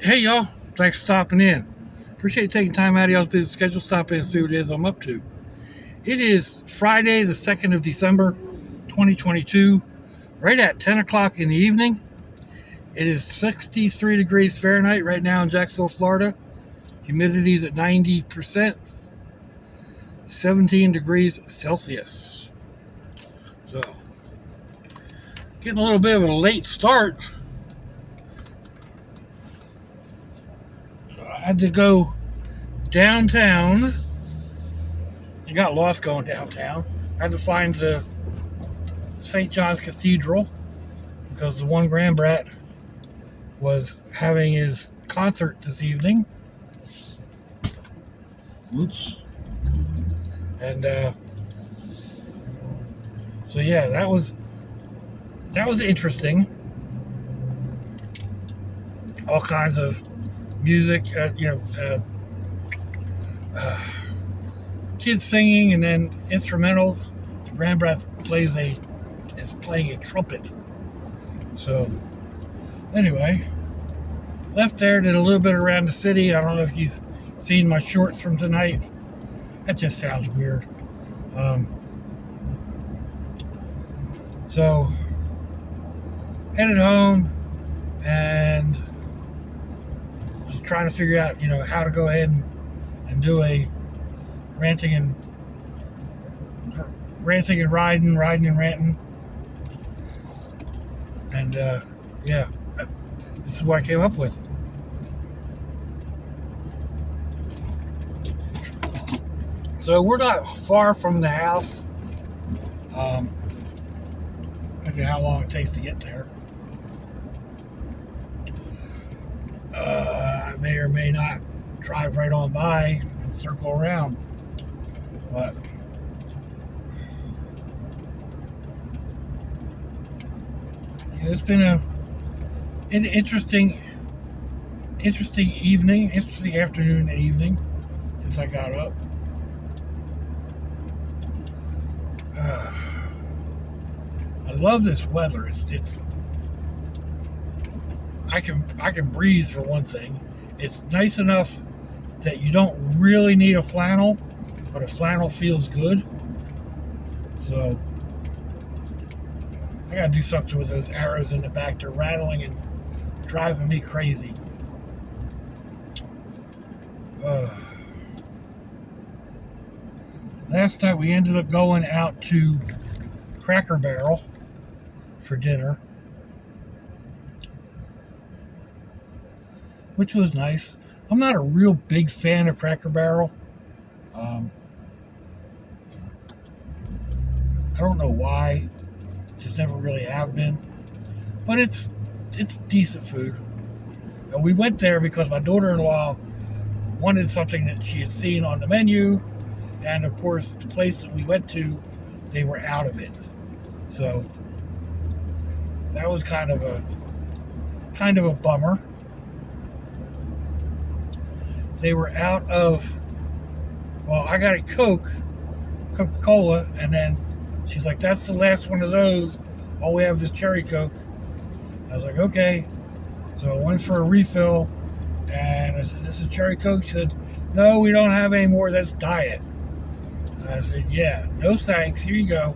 Hey y'all, thanks for stopping in. Appreciate you taking time out of y'all's busy schedule. Stop in and see what it is I'm up to. It is Friday, the 2nd of December, 2022, right at 10 o'clock in the evening. It is 63 degrees Fahrenheit right now in Jacksonville, Florida. Humidity is at 90%, 17 degrees Celsius. So, getting a little bit of a late start. I had to go downtown. I got lost going downtown. I had to find the St. John's Cathedral because the one Grandbrat was having his concert this evening. Oops. And so yeah, that was interesting. All kinds of music, kids singing, and then instrumentals. The Grandbrat is playing a trumpet. So anyway, left there, did a little bit around the city. I don't know if you've seen my shorts from tonight. That just sounds weird. So headed home and was trying to figure out, how to go ahead and do a ranting and riding and ranting. And yeah, this is what I came up with. So we're not far from the house. I don't know how long it takes to get there. I may or may not drive right on by and circle around. But it's been an interesting evening, interesting afternoon and evening since I got up. I love this weather. It's I can breathe for one thing. It's nice enough that you don't really need a flannel, but a flannel feels good. So I gotta do something with those arrows in the back. They're rattling and driving me crazy. Last night we ended up going out to Cracker Barrel for dinner, which was nice. I'm not a real big fan of Cracker Barrel. I don't know why. Just never really have been. But it's decent food. And we went there because my daughter-in-law wanted something that she had seen on the menu. And of course, the place that we went to, they were out of it. So that was kind of a bummer. They were out of, well, I got a Coca-Cola, and then she's like, that's the last one of those. All we have is cherry Coke. I was like, okay. So I went for a refill, and I said, this is cherry Coke? She said, no, we don't have any more. That's diet. I said, yeah, no thanks. Here you go.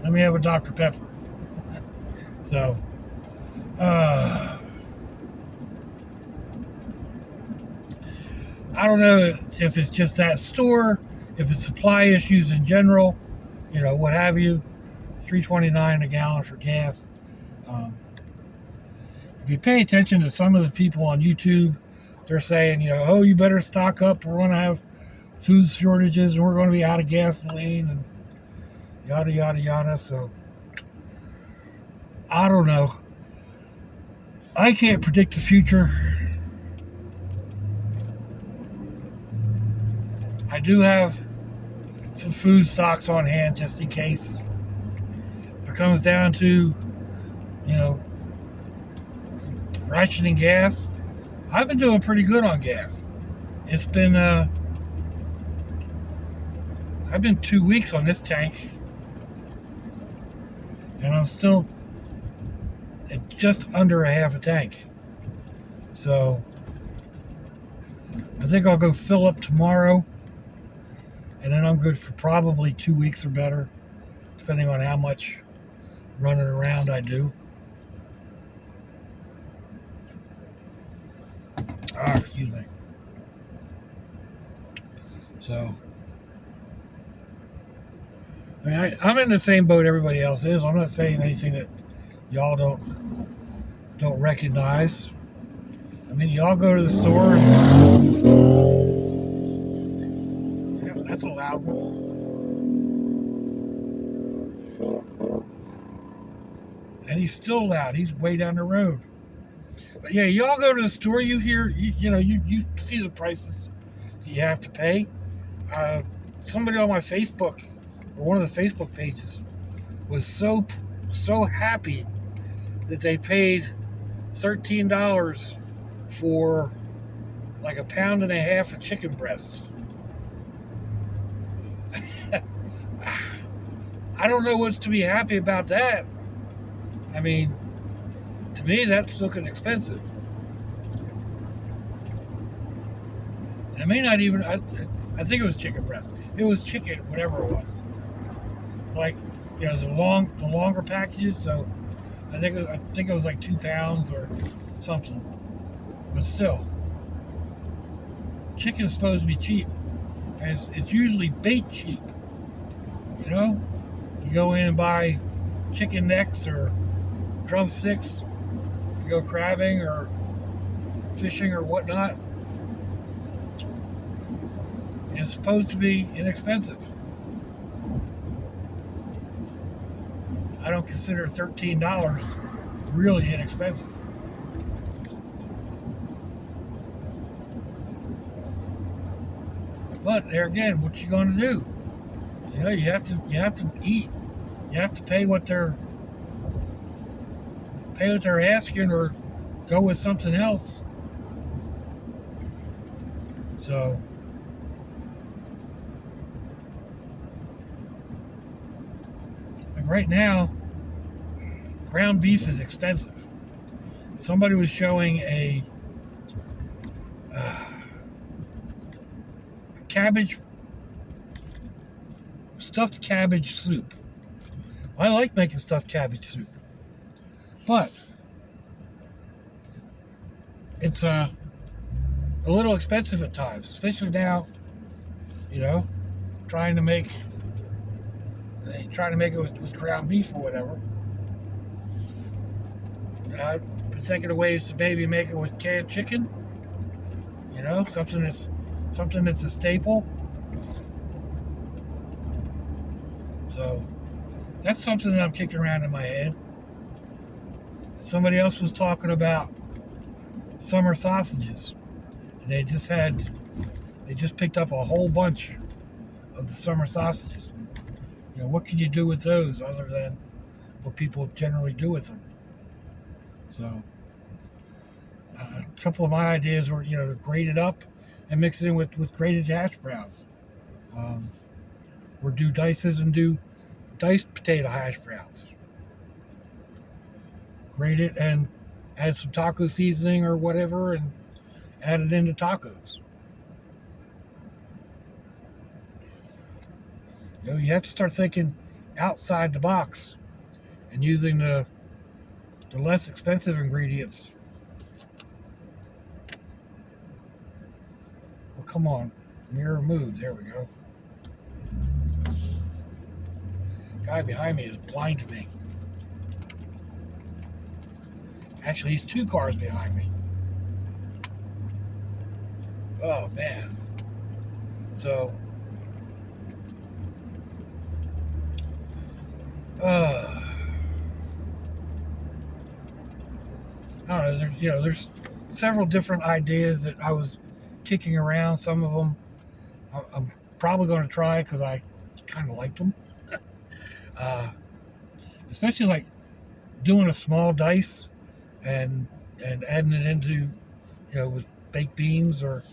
Let me have a Dr. Pepper. So, I don't know if it's just that store, if it's supply issues in general, what have you. $3.29 a gallon for gas. If you pay attention to some of the people on YouTube, they're saying, oh, you better stock up. We're going to have food shortages and we're going to be out of gasoline and yada, yada, yada. So, I don't know. I can't predict the future. I do have some food stocks on hand just in case. If it comes down to, rationing gas, I've been doing pretty good on gas. It's been, I've been 2 weeks on this tank, and I'm still at just under a half a tank. So I think I'll go fill up tomorrow, and then I'm good for probably 2 weeks or better, depending on how much running around I do. Excuse me. So, I mean, I'm in the same boat everybody else is. I'm not saying anything that y'all don't recognize. I mean, y'all go to the store and yeah, that's a loud one. And he's still loud. He's way down the road. But yeah, y'all go to the store, you hear, you see the prices you have to pay. Somebody on my Facebook, or one of the Facebook pages, was so happy that they paid $13 for like a pound and a half of chicken breast. I don't know what's to be happy about that. I mean, to me, that's looking expensive. And it may not even, I think it was chicken breast. It was chicken, whatever it was. Like, the longer packages. So I think it was like 2 pounds or something. But still, chicken is supposed to be cheap. And it's usually bait cheap. You go in and buy chicken necks or drumsticks to go crabbing or fishing or whatnot. And it's supposed to be inexpensive. I don't consider $13 really inexpensive. But there again, what you going to do? You have to eat. You have to pay what they're asking, or go with something else. So like right now, ground beef is expensive. Somebody was showing a stuffed cabbage soup. I like making stuffed cabbage soup, but it's a little expensive at times, especially now. Trying to make it with ground beef or whatever. I've been thinking of ways to maybe make it with canned chicken. Something that's a staple. So that's something that I'm kicking around in my head. Somebody else was talking about summer sausages. And they just picked up a whole bunch of the summer sausages. What can you do with those other than what people generally do with them? So a couple of my ideas were, to grate it up and mix it in with grated hash browns. Or do diced potato hash browns. Grate it and add some taco seasoning or whatever and add it into tacos. You have to start thinking outside the box and using the less expensive ingredients. Well, come on. Mirror moves. There we go. Guy behind me is blind to me. Actually, he's 2 cars behind me. Oh, man. So, I don't know. There's several different ideas that I was kicking around. Some of them I'm probably going to try because I kind of liked them. Especially like doing a small dice and adding it into, with baked beans, or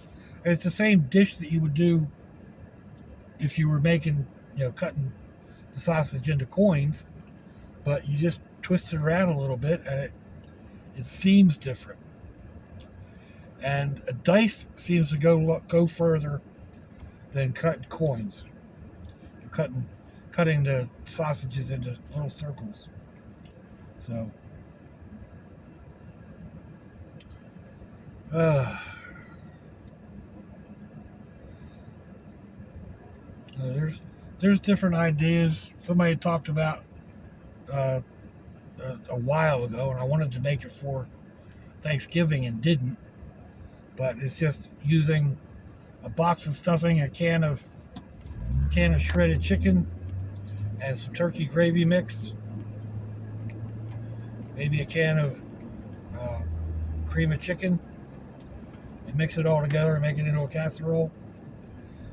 it's the same dish that you would do if you were making, cutting the sausage into coins, but you just twist it around a little bit and it seems different. And a dice seems to go further than cutting coins. You're cutting the sausages into little circles. So, there's different ideas. Somebody talked about a while ago, and I wanted to make it for Thanksgiving and didn't. But it's just using a box of stuffing, a can of shredded chicken, and some turkey gravy mix, maybe a can of cream of chicken, and mix it all together and make it into a casserole.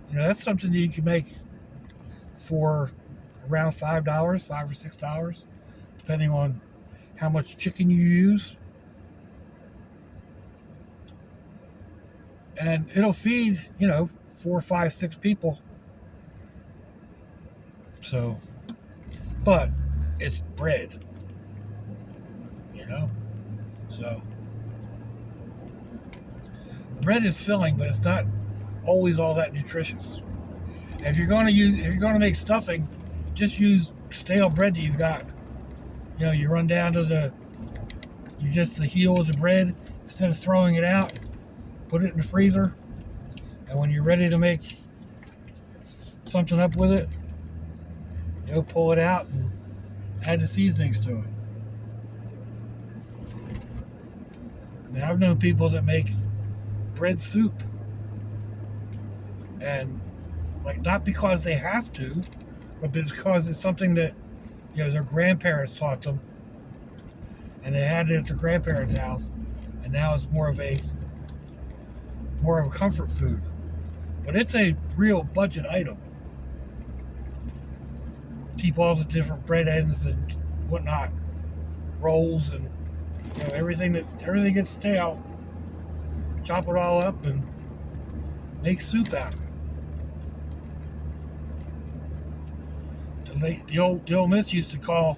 That's something that you can make for around $5, $5 or $6, depending on how much chicken you use. And it'll feed, 4, 5, 6 people. So, but it's bread, So, bread is filling, but it's not always all that nutritious. And if you're going to make stuffing, just use stale bread that you've got. You run down to the heel of the bread instead of throwing it out. Put it in the freezer, and when you're ready to make something up with it, pull it out and add the seasonings to it. I've known people that make bread soup, and not because they have to, but because it's something that their grandparents taught them, and they had it at their grandparents' house, and now it's more of a comfort food. But it's a real budget item. Keep all the different bread ends and whatnot, rolls, and everything gets stale. Chop it all up and make soup out of it. The old miss used to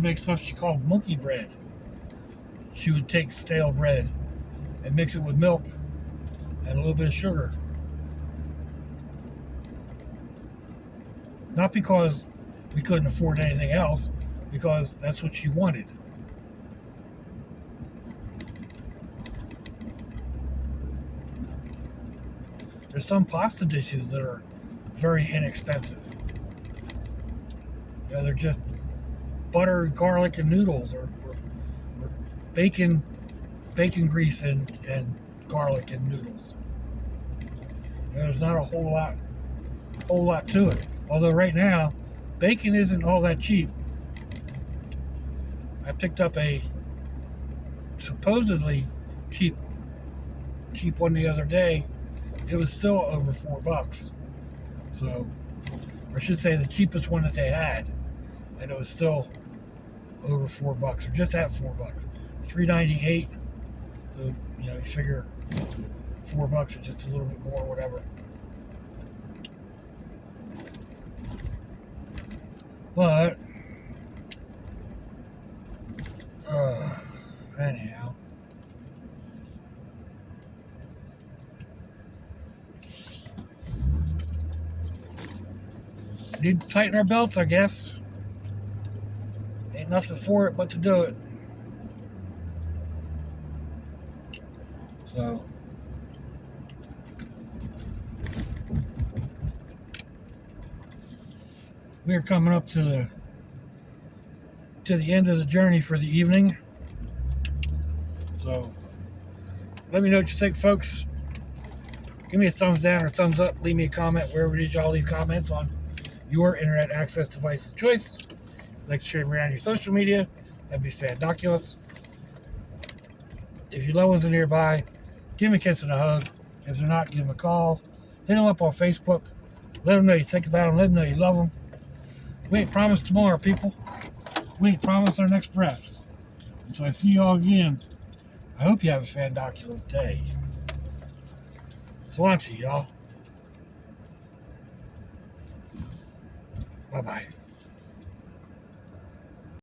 make stuff she called monkey bread. She would take stale bread and mix it with milk and a little bit of sugar. Not because we couldn't afford anything else, because that's what she wanted. There's some pasta dishes that are very inexpensive. They're just butter, garlic, and noodles, or bacon grease and garlic and noodles. There's not a whole lot to it. Although right now, bacon isn't all that cheap. I picked up a supposedly cheap one the other day. It was still over $4. So, or I should say the cheapest one that they had, and it was still over $4, or just at $4, $3.98. So you figure $4 is just a little bit more, whatever. But anyhow, need to tighten our belts, I guess. Ain't nothing for it but to do it. So, we're coming up to the end of the journey for the evening. So, let me know what you think, folks. Give me a thumbs down or thumbs up. Leave me a comment wherever it is y'all leave comments on your internet access device of choice. If you'd like to share me around your social media, that'd be fandoculous. If your loved ones are nearby, give them a kiss and a hug. If they're not, give them a call. Hit them up on Facebook. Let them know you think about them. Let them know you love them. We ain't promised tomorrow, people. We ain't promised our next breath. Until I see you all again, I hope you have a fandoculous day. Sláinte, y'all. Bye-bye.